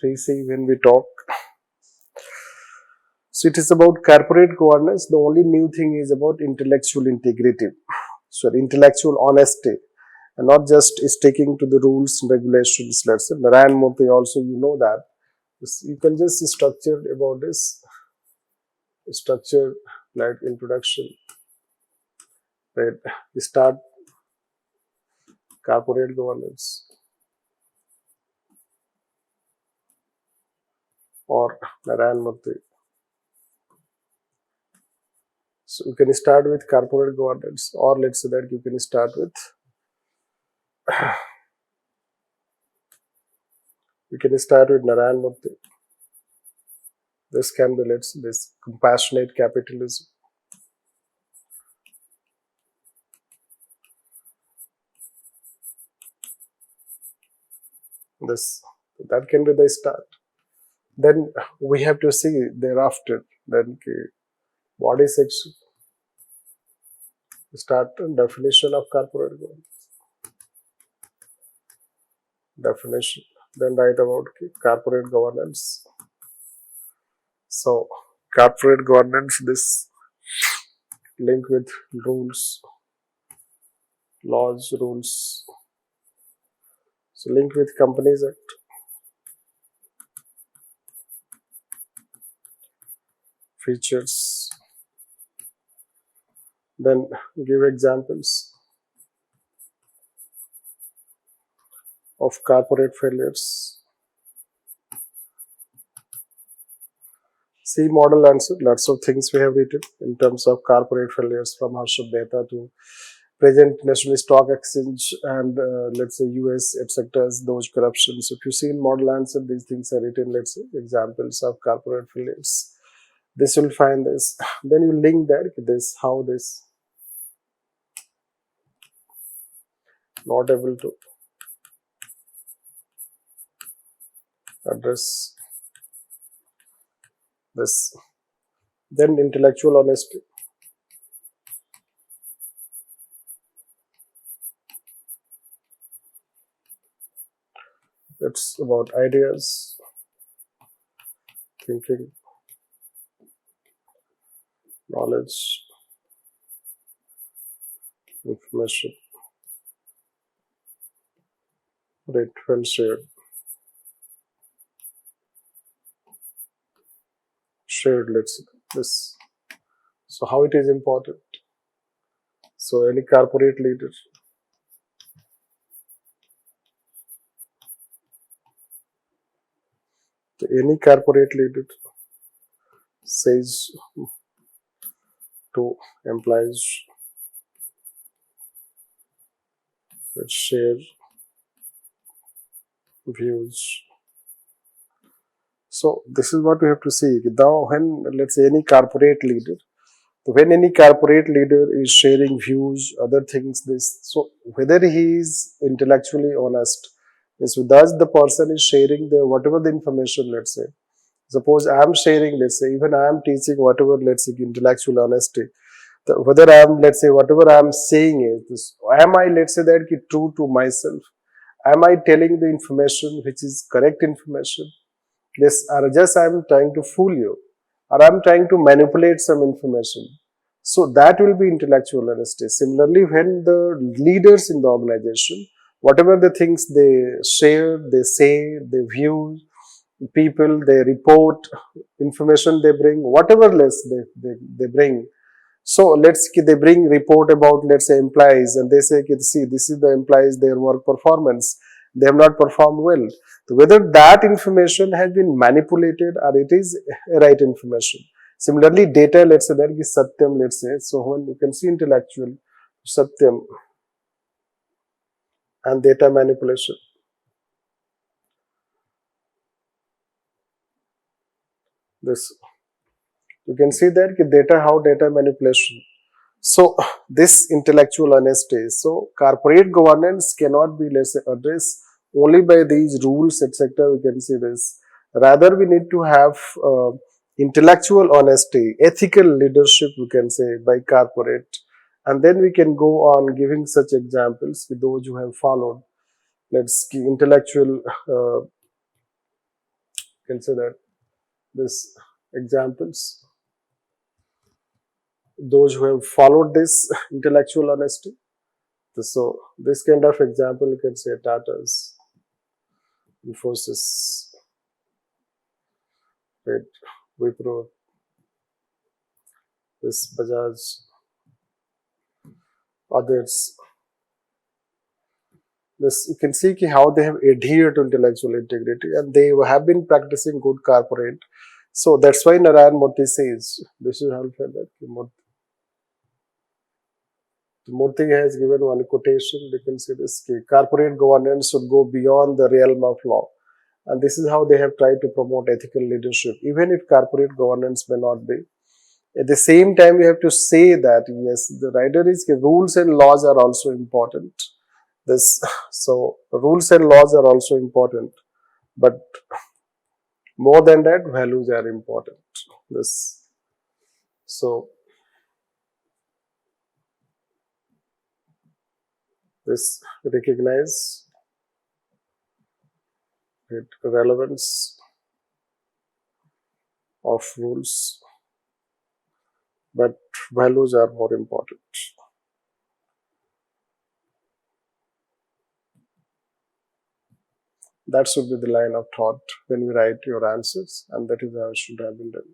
3C when we talk. So it is about corporate governance. The only new thing is about intellectual integrity. So intellectual honesty. And not just sticking to the rules and regulations. Let's say Narayana Murthy also, you know that. You can just structure about this. Structure like introduction. Right. Start corporate governance. Or Narayana Murthy. So you can start with corporate governance, or let's say that you can start with Narayana Murthy. This can be, let's say, this compassionate capitalism. That can be the start. Then we have to see thereafter. Then what is section? Start definition of corporate governance. Definition. Then write about corporate governance. So corporate governance, this link with rules, laws, rules. So link with Companies Act. Features. Then give examples of corporate failures. See model answer. Lots of things we have written in terms of corporate failures, from Harshad Mehta to present National Stock Exchange and let's say US, etc. Those corruptions. If you see in model answer, these things are written. Let's say examples of corporate failures. This will find this. Then you link that this, how this not able to address this. Then intellectual honesty. It's about ideas, thinking, knowledge, information, rate when shared. Shared, let's say this. So how it is important? So any corporate leader, says to employees, let's share views. So this is what we have to see. Now when, let's say, any corporate leader, when any corporate leader is sharing views, other things, this, so whether he is intellectually honest, so thus the person is sharing the whatever the information, let's say, suppose I am sharing, let's say, even I am teaching whatever, let's say, intellectual honesty, whether I am, let's say, whatever I am saying is this, am I, let's say, that true to myself? Am I telling the information which is correct information? This, or just I am trying to fool you, or I am trying to manipulate some information. So that will be intellectual honesty. Similarly, when the leaders in the organization, whatever the things they share, they say, they view, people, they report, information they bring, whatever less they bring. So they bring report about, let's say, employees, and they say, see, this is the employees, their work performance, they have not performed well. So whether that information has been manipulated or it is right information. Similarly, data, let's say, that is satyam, let's say. So when you can see intellectual satyam and data manipulation. This, you can see that data, how data manipulation. So this intellectual honesty. So corporate governance cannot be, let's say, addressed only by these rules, etc. We can see this. Rather, we need to have intellectual honesty, ethical leadership, we can say, by corporate. And then we can go on giving such examples with those who have followed. Let's give intellectual consider this examples. Those who have followed this intellectual honesty. So this kind of example, you can say Tata's, Infosys, right, Wipro, this Bajaj, others. This you can see how they have adhered to intellectual integrity and they have been practicing good corporate. So that's why Narayana Murthy says, this is how that Murthy has given one quotation, they can say this, corporate governance should go beyond the realm of law. And this is how they have tried to promote ethical leadership, even if corporate governance may not be. At the same time, you have to say that, yes, the writer is, rules and laws are also important. So rules and laws are also important, but more than that, values are important. So this recognize the relevance of rules, but values are more important. That should be the line of thought when you write your answers, and that is how it should have been done.